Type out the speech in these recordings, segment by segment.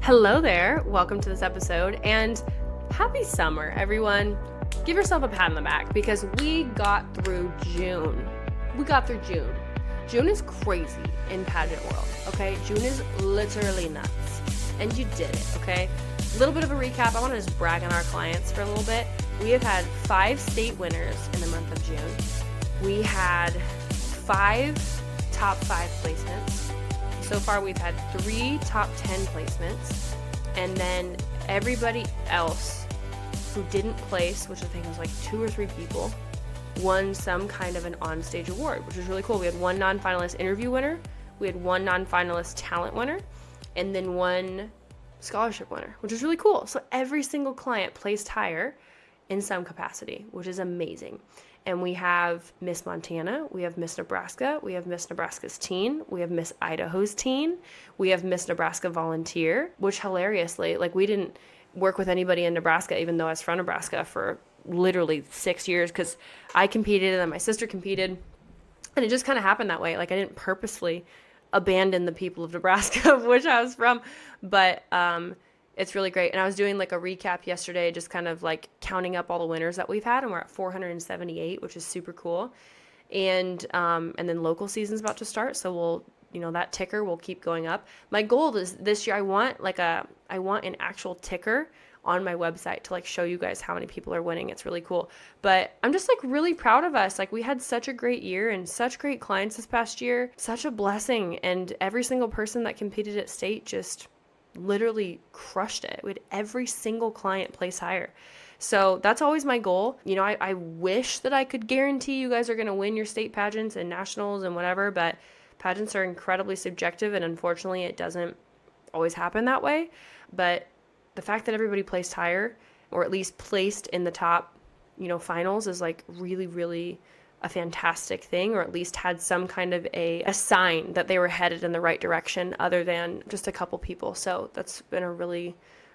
Hello there, welcome to this episode, and happy summer, everyone. Give yourself a pat on the back because we got through June. June is crazy in pageant world, okay? June is literally nuts, and you did it, okay? A little bit of a recap. I want to just brag on our clients for a little bit. We have had 5 state winners in the month of June. We had 5 top 5 placements. So far, we've had 3 top 10 placements, and then everybody else who didn't place, which I think was like 2 or 3 people, won some kind of an onstage award, which is really cool. We had 1 non-finalist interview winner, we had 1 non-finalist talent winner, and then 1 scholarship winner, which is really cool. So every single client placed higher in some capacity, which is amazing. And we have Miss Montana, we have Miss Nebraska, we have Miss Nebraska's teen, we have Miss Idaho's teen, we have Miss Nebraska volunteer, which hilariously, like, we didn't work with anybody in Nebraska, even though I was from Nebraska for literally 6 years, because I competed and then my sister competed, and it just kind of happened that way. Like, I didn't purposely abandon the people of Nebraska, of which I was from, but it's really great. And I was doing like a recap yesterday, just kind of like counting up all the winners that we've had, and we're at 478, which is super cool. And then local season's about to start, so that ticker will keep going up. My goal is this year I want an actual ticker on my website to like show you guys how many people are winning. It's really cool. But I'm just like really proud of us. Like, we had such a great year and such great clients this past year. Such a blessing, and every single person that competed at state just literally crushed it. We had every single client place higher. So that's always my goal. I wish that I could guarantee you guys are going to win your state pageants and nationals and whatever, but pageants are incredibly subjective, and unfortunately it doesn't always happen that way. But the fact that everybody placed higher, or at least placed in the top, finals, is like really, really a fantastic thing, or at least had some kind of a sign that they were headed in the right direction other than just a couple people. So that's been a really,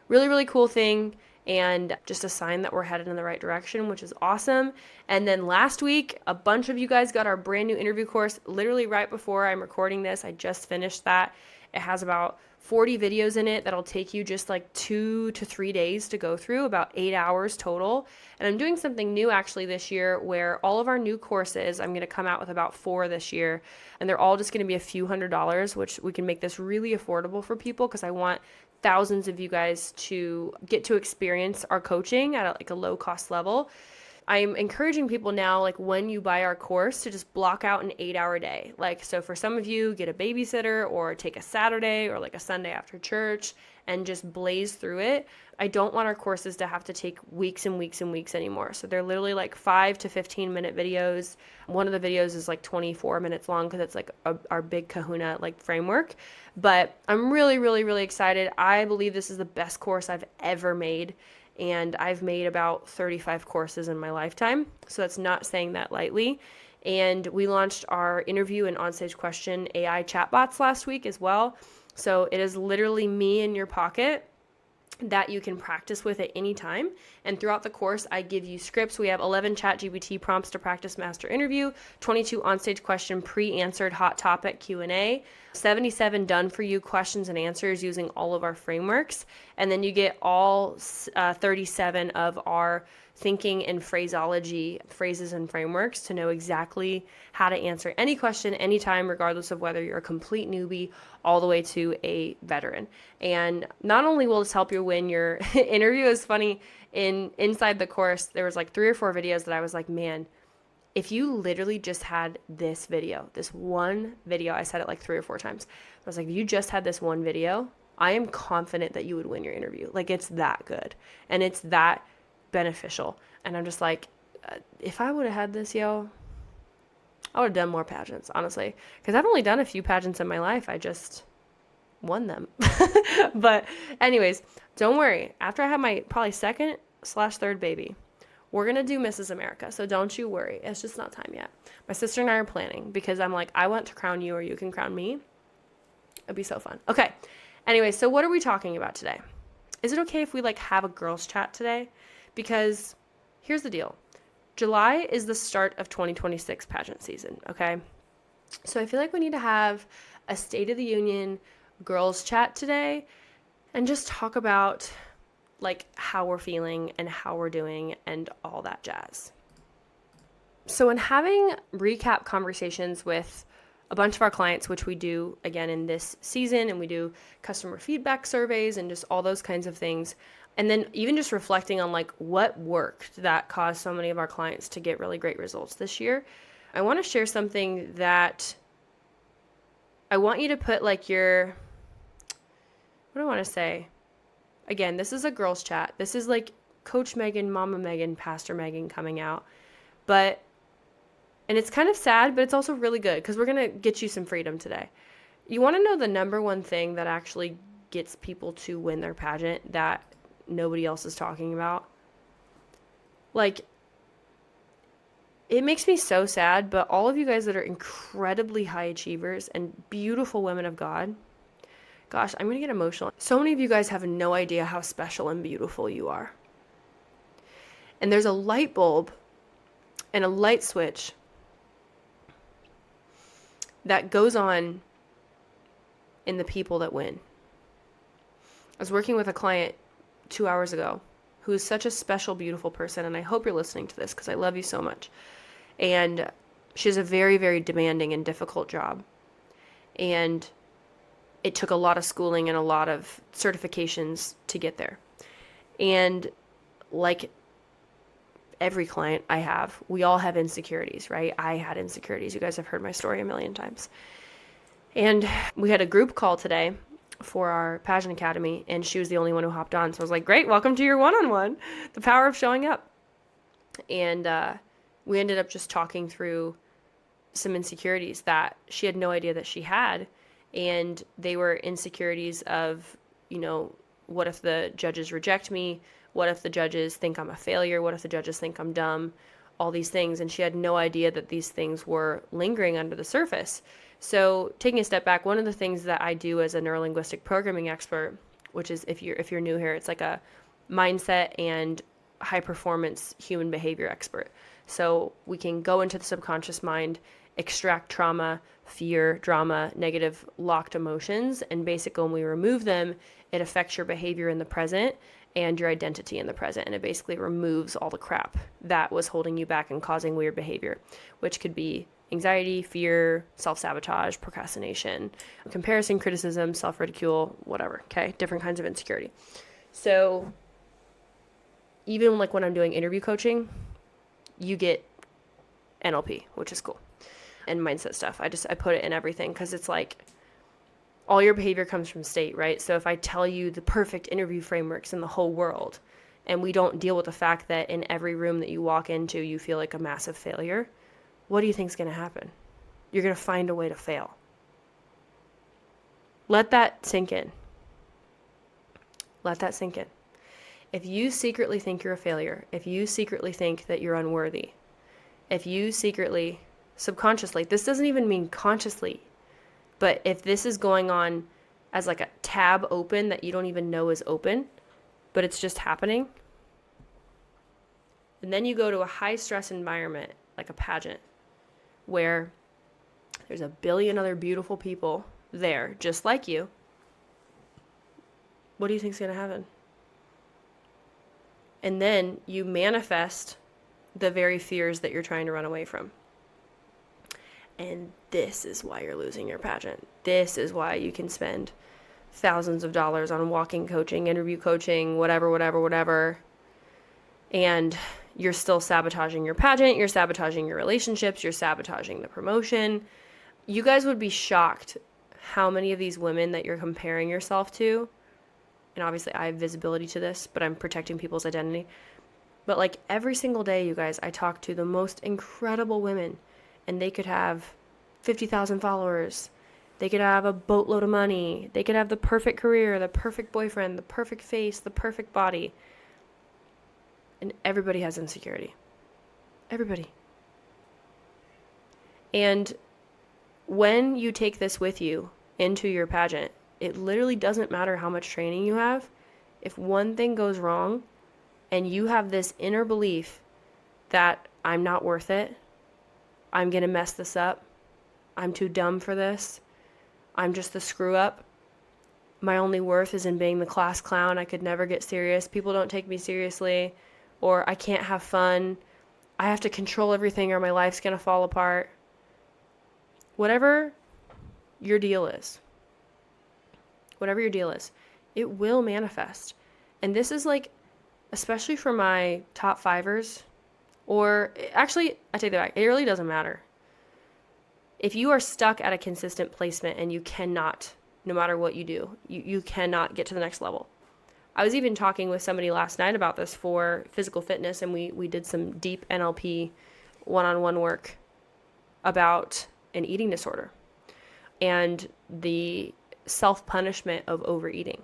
really, really cool thing, and just a sign that we're headed in the right direction, which is awesome. And then last week, a bunch of you guys got our brand new interview course literally right before I'm recording this. I just finished that. It has about 40 videos in it that'll take you just like 2 to 3 days to go through, about 8 hours total. And I'm doing something new actually this year, where all of our new courses, I'm going to come out with about 4 this year, and they're all just going to be a few $100s, which we can make this really affordable for people, because I want thousands of you guys to get to experience our coaching at a low cost level. I'm encouraging people now, like, when you buy our course, to just block out an 8-hour day. Like, so for some of you, get a babysitter, or take a Saturday or like a Sunday after church and just blaze through it. I don't want our courses to have to take weeks and weeks and weeks anymore. So they're literally like 5 to 15 minute videos. One of the videos is like 24 minutes long, because it's like our big kahuna like framework. But I'm really, really, really excited. I believe this is the best course I've ever made. And I've made about 35 courses in my lifetime, so that's not saying that lightly. And we launched our interview and onstage question AI chatbots last week as well. So it is literally me in your pocket that you can practice with at any time. And throughout the course, I give you scripts. We have 11 ChatGPT prompts to practice master interview, 22 onstage question pre-answered hot topic Q&A, 77 done for you questions and answers using all of our frameworks. And then you get all 37 of our thinking and phraseology phrases and frameworks to know exactly how to answer any question anytime, regardless of whether you're a complete newbie all the way to a veteran. And not only will this help you win your interview, is funny, inside the course there was like 3 or 4 videos that I was like, man, if you literally just had this one video, I said it like 3 or 4 times. I was like, if you just had this one video, I am confident that you would win your interview. Like, it's that good and it's that beneficial. And I'm just like, if I would have had this, I would have done more pageants, honestly, because I've only done a few pageants in my life. I just won them. But anyways, don't worry. After I have my probably 2nd/3rd baby, we're going to do Mrs. America. So don't you worry. It's just not time yet. My sister and I are planning, because I'm like, I want to crown you or you can crown me. It'd be so fun. Okay. Anyway, so what are we talking about today? Is it okay if we like have a girls chat today? Because here's the deal. July is the start of 2026 pageant season, okay? So I feel like we need to have a State of the Union girls chat today and just talk about like how we're feeling and how we're doing and all that jazz. So in having recap conversations with a bunch of our clients, which we do again in this season, and we do customer feedback surveys and just all those kinds of things, and then even just reflecting on like what worked that caused so many of our clients to get really great results this year, I want to share something that I want you to put like your, what do I want to say? Again, this is a girls chat. This is like Coach Megan, Mama Megan, Pastor Megan coming out. And it's kind of sad, but it's also really good because we're going to get you some freedom today. You want to know the number one thing that actually gets people to win their pageant that nobody else is talking about? Like, it makes me so sad, but all of you guys that are incredibly high achievers and beautiful women of God, gosh, I'm going to get emotional. So many of you guys have no idea how special and beautiful you are. And there's a light bulb and a light switch that goes on in the people that win. I was working with a client 2 hours ago who is such a special, beautiful person, and I hope you're listening to this because I love you so much. And she has a very, very demanding and difficult job. And it took a lot of schooling and a lot of certifications to get there. And like every client I have, we all have insecurities, right? I had insecurities. You guys have heard my story a million times. And we had a group call today for our pageant academy, and she was the only one who hopped on. So I was like, great, welcome to your one-on-one, the power of showing up. And we ended up just talking through some insecurities that she had no idea that she had. And they were insecurities of, you know, what if the judges reject me? What if the judges think I'm a failure? What if the judges think I'm dumb? All these things. And she had no idea that these things were lingering under the surface. So taking a step back, one of the things that I do as a neurolinguistic programming expert, which is if you're new here, it's like a mindset and high performance human behavior expert. So we can go into the subconscious mind, extract trauma, fear, drama, negative locked emotions, and basically when we remove them, it affects your behavior in the present and your identity in the present, and it basically removes all the crap that was holding you back and causing weird behavior, which could be anxiety, fear, self-sabotage, procrastination, comparison, criticism, self-ridicule, whatever, okay? Different kinds of insecurity. So even like when I'm doing interview coaching, you get NLP, which is cool, and mindset stuff. I put it in everything because it's like all your behavior comes from state, right? So if I tell you the perfect interview frameworks in the whole world and we don't deal with the fact that in every room that you walk into, you feel like a massive failure, what do you think is going to happen? You're going to find a way to fail. Let that sink in. Let that sink in. If you secretly think you're a failure, if you secretly think that you're unworthy, if you secretly, subconsciously, this doesn't even mean consciously, but if this is going on as like a tab open that you don't even know is open, but it's just happening, and then you go to a high stress environment like a pageant where there's a billion other beautiful people there just like you, what do you think is going to happen? And then you manifest the very fears that you're trying to run away from. And this is why you're losing your pageant. This is why you can spend thousands of dollars on walking coaching, interview coaching, whatever. And you're still sabotaging your pageant. You're sabotaging your relationships. You're sabotaging the promotion. You guys would be shocked how many of these women that you're comparing yourself to, and obviously I have visibility to this, but I'm protecting people's identity. But like every single day, you guys, I talk to the most incredible women, and they could have 50,000 followers. They could have a boatload of money. They could have the perfect career, the perfect boyfriend, the perfect face, the perfect body. And everybody has insecurity. Everybody. And when you take this with you into your pageant, it literally doesn't matter how much training you have. If one thing goes wrong and you have this inner belief that I'm not worth it, I'm going to mess this up, I'm too dumb for this, I'm just the screw up, my only worth is in being the class clown. I could never get serious. People don't take me seriously. Or I can't have fun. I have to control everything or my life's going to fall apart. Whatever your deal is, it will manifest. And this is like, especially for my top fivers, or actually, I take that back. It really doesn't matter. If you are stuck at a consistent placement and you cannot, no matter what you do, you cannot get to the next level. I was even talking with somebody last night about this for physical fitness, and we did some deep NLP one-on-one work about an eating disorder and the self-punishment of overeating.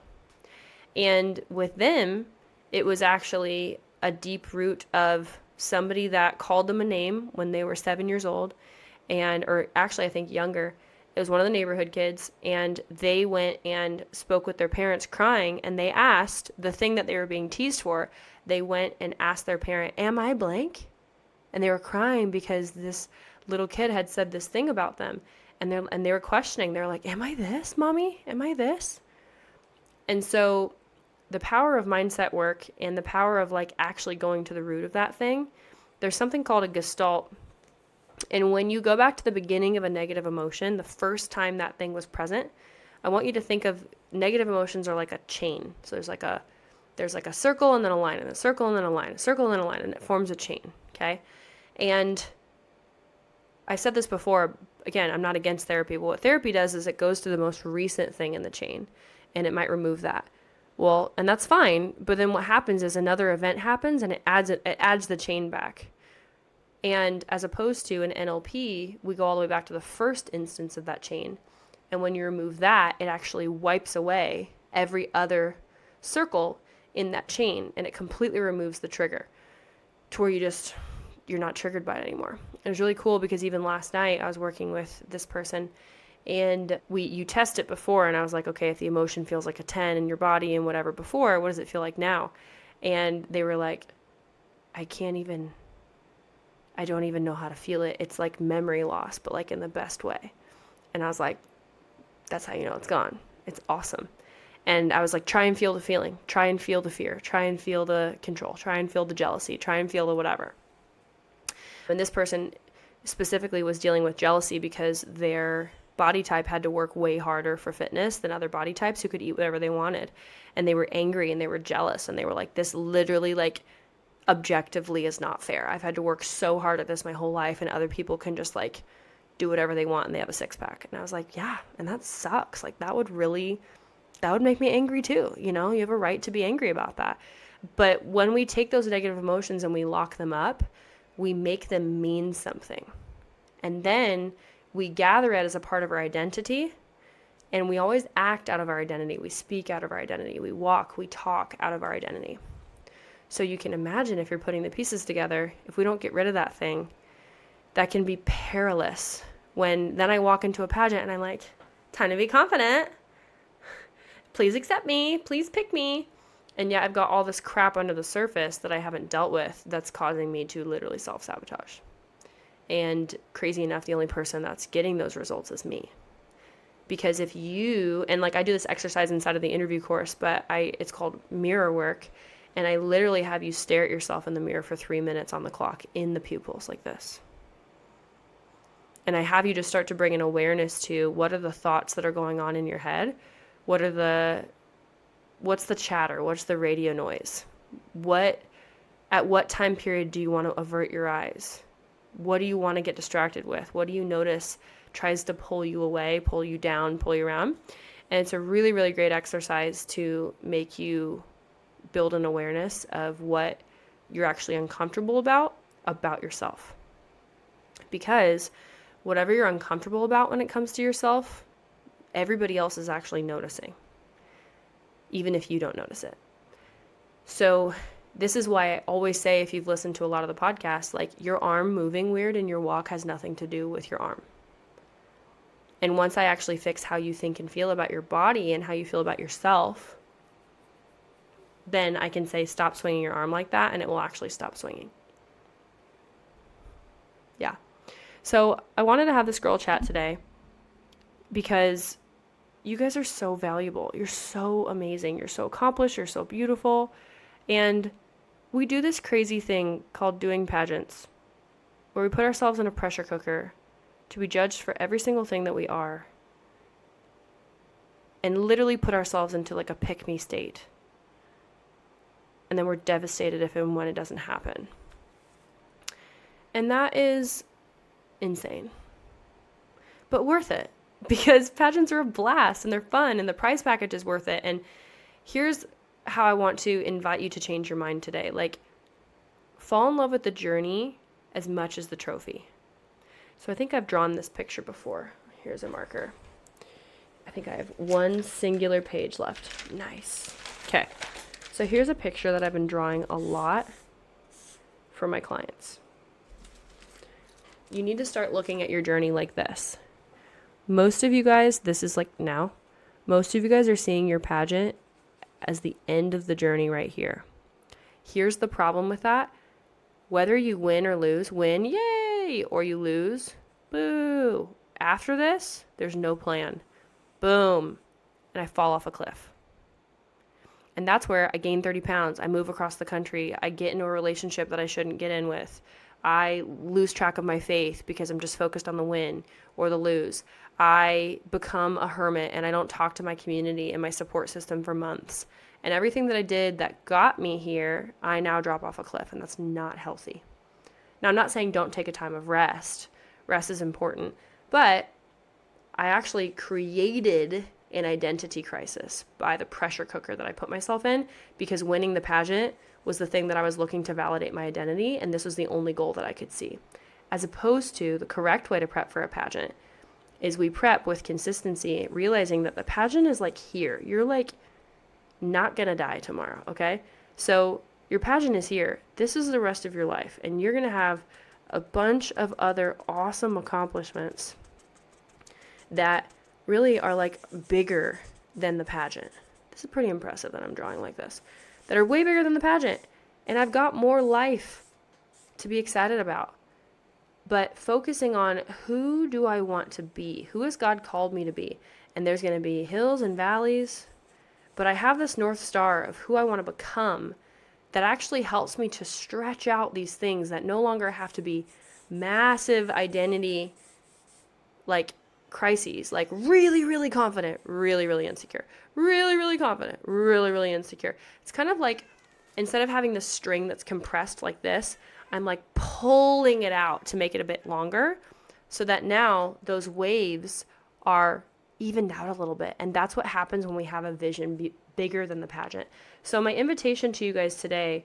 And with them, it was actually a deep root of somebody that called them a name when they were 7 years old, or actually I think younger. It was one of the neighborhood kids, and they went and spoke with their parents crying, and they asked the thing that they were being teased for. They went and asked their parent, "Am I blank?" And they were crying because this little kid had said this thing about them, and they were questioning. They're like, "Am I this, mommy? Am I this?" And so the power of mindset work and the power of like actually going to the root of that thing, there's something called a gestalt. And when you go back to the beginning of a negative emotion, the first time that thing was present, I want you to think of negative emotions are like a chain. So there's like a circle and then a line, and a circle and then a line, a circle and then a line, and it forms a chain, okay? And I said this before, again, I'm not against therapy, but what therapy does is it goes to the most recent thing in the chain, and it might remove that. Well, and that's fine, but then what happens is another event happens, and it adds the chain back. And as opposed to an NLP, we go all the way back to the first instance of that chain. And when you remove that, it actually wipes away every other circle in that chain, and it completely removes the trigger to where you're not triggered by it anymore. And it was really cool because even last night I was working with this person, and you test it before, and I was like, okay, if the emotion feels like a 10 in your body and whatever before, what does it feel like now? And they were like, I don't even know how to feel it. It's like memory loss, but like in the best way. And I was like, that's how you know it's gone. It's awesome. And I was like, try and feel the feeling. Try and feel the fear. Try and feel the control. Try and feel the jealousy. Try and feel the whatever. And this person specifically was dealing with jealousy because their body type had to work way harder for fitness than other body types who could eat whatever they wanted. And they were angry and they were jealous. And they were like, this literally like objectively is not fair. I've had to work so hard at this my whole life, and other people can just like do whatever they want and they have a six pack. And I was like, yeah, and that sucks. Like that would make me angry too. You know, you have a right to be angry about that. But when we take those negative emotions and we lock them up, we make them mean something. And then we gather it as a part of our identity, and we always act out of our identity. We speak out of our identity. We walk, we talk out of our identity. So you can imagine if you're putting the pieces together, if we don't get rid of that thing, that can be perilous. When then I walk into a pageant and I'm like, time to be confident. Please accept me. Please pick me. And yet I've got all this crap under the surface that I haven't dealt with that's causing me to literally self-sabotage. And crazy enough, the only person that's getting those results is me. Because if you, and like I do this exercise inside of the interview course, but it's called mirror work. And I literally have you stare at yourself in the mirror for 3 minutes on the clock in the pupils like this. And I have you just start to bring an awareness to what are the thoughts that are going on in your head? What's the chatter? What's the radio noise? At what time period do you want to avert your eyes? What do you want to get distracted with? What do you notice tries to pull you away, pull you down, pull you around? And it's a really, really great exercise to make you build an awareness of what you're actually uncomfortable about yourself. Because whatever you're uncomfortable about when it comes to yourself, everybody else is actually noticing, even if you don't notice it. So this is why I always say, if you've listened to a lot of the podcasts, like your arm moving weird in your walk has nothing to do with your arm. And once I actually fix how you think and feel about your body and how you feel about yourself, then I can say, stop swinging your arm like that, and it will actually stop swinging. Yeah. So I wanted to have this girl chat today because you guys are so valuable. You're so amazing. You're so accomplished. You're so beautiful. And we do this crazy thing called doing pageants, where we put ourselves in a pressure cooker to be judged for every single thing that we are, and literally put ourselves into like a pick-me state. And then we're devastated if and when it doesn't happen. And that is insane, but worth it, because pageants are a blast and they're fun and the prize package is worth it. And here's how I want to invite you to change your mind today. Like, fall in love with the journey as much as the trophy. So I think I've drawn this picture before. Here's a marker. I think I have one singular page left. Nice. Okay. So here's a picture that I've been drawing a lot for my clients. You need to start looking at your journey like this. Most of you guys, this is like now, most of you guys are seeing your pageant as the end of the journey right here. Here's the problem with that. Whether you win or lose, win, yay, or you lose, boo. After this, there's no plan. Boom. And I fall off a cliff. And that's where I gain 30 pounds. I move across the country. I get into a relationship that I shouldn't get in with. I lose track of my faith because I'm just focused on the win or the lose. I become a hermit and I don't talk to my community and my support system for months. And everything that I did that got me here, I now drop off a cliff, and that's not healthy. Now, I'm not saying don't take a time of rest. Rest is important. But I actually created an identity crisis by the pressure cooker that I put myself in, because winning the pageant was the thing that I was looking to validate my identity, and this was the only goal that I could see. As opposed to the correct way to prep for a pageant is we prep with consistency, realizing that the pageant is like here. You're like not gonna die tomorrow, okay? So your pageant is here. This is the rest of your life, and you're gonna have a bunch of other awesome accomplishments that really are like bigger than the pageant. This is pretty impressive that I'm drawing like this. That are way bigger than the pageant. And I've got more life to be excited about. But focusing on who do I want to be? Who has God called me to be? And there's going to be hills and valleys. But I have this North Star of who I want to become that actually helps me to stretch out these things that no longer have to be massive identity, like crises, like really, really confident, really, really insecure, really, really confident, really, really insecure. It's kind of like, instead of having this string that's compressed like this, I'm like pulling it out to make it a bit longer so that now those waves are evened out a little bit. And that's what happens when we have a vision bigger than the pageant. So my invitation to you guys today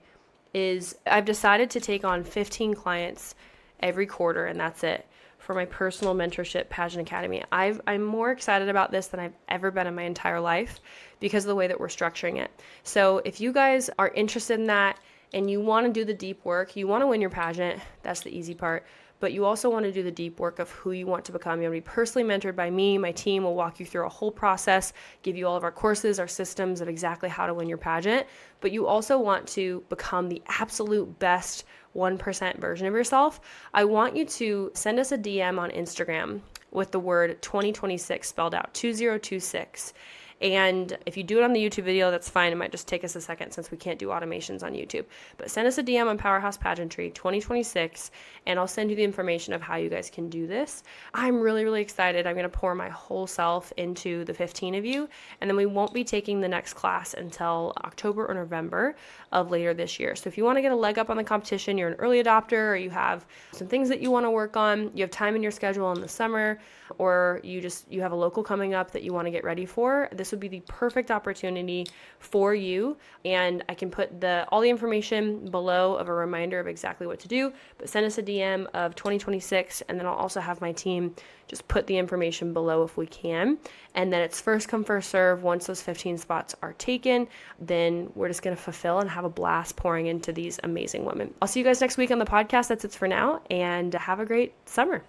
is I've decided to take on 15 clients every quarter, and that's it, for my personal mentorship pageant academy. I'm more excited about this than I've ever been in my entire life because of the way that we're structuring it. So if you guys are interested in that and you want to do the deep work, you want to win your pageant, that's the easy part, but you also want to do the deep work of who you want to become. You'll be personally mentored by me. My team will walk you through a whole process, give you all of our courses, our systems of exactly how to win your pageant. But you also want to become the absolute best 1% version of yourself. I want you to send us a DM on Instagram with the word 2026 spelled out, 2026. And if you do it on the YouTube video, that's fine. It might just take us a second since we can't do automations on YouTube. But send us a DM on Powerhouse Pageantry 2026, and I'll send you the information of how you guys can do this. I'm really, really excited. I'm going to pour my whole self into the 15 of you, and then we won't be taking the next class until October or November of later this year. So if you want to get a leg up on the competition, you're an early adopter, or you have some things that you want to work on, you have time in your schedule in the summer, or you have a local coming up that you want to get ready for, this would be the perfect opportunity for you. And I can put all the information below of a reminder of exactly what to do, but send us a DM of 2026, and then I'll also have my team just put the information below if we can. And then it's first come, first serve. Once those 15 spots are taken, then we're just going to fulfill and have a blast pouring into these amazing women. I'll see you guys next week on the podcast. That's it for now, and have a great summer.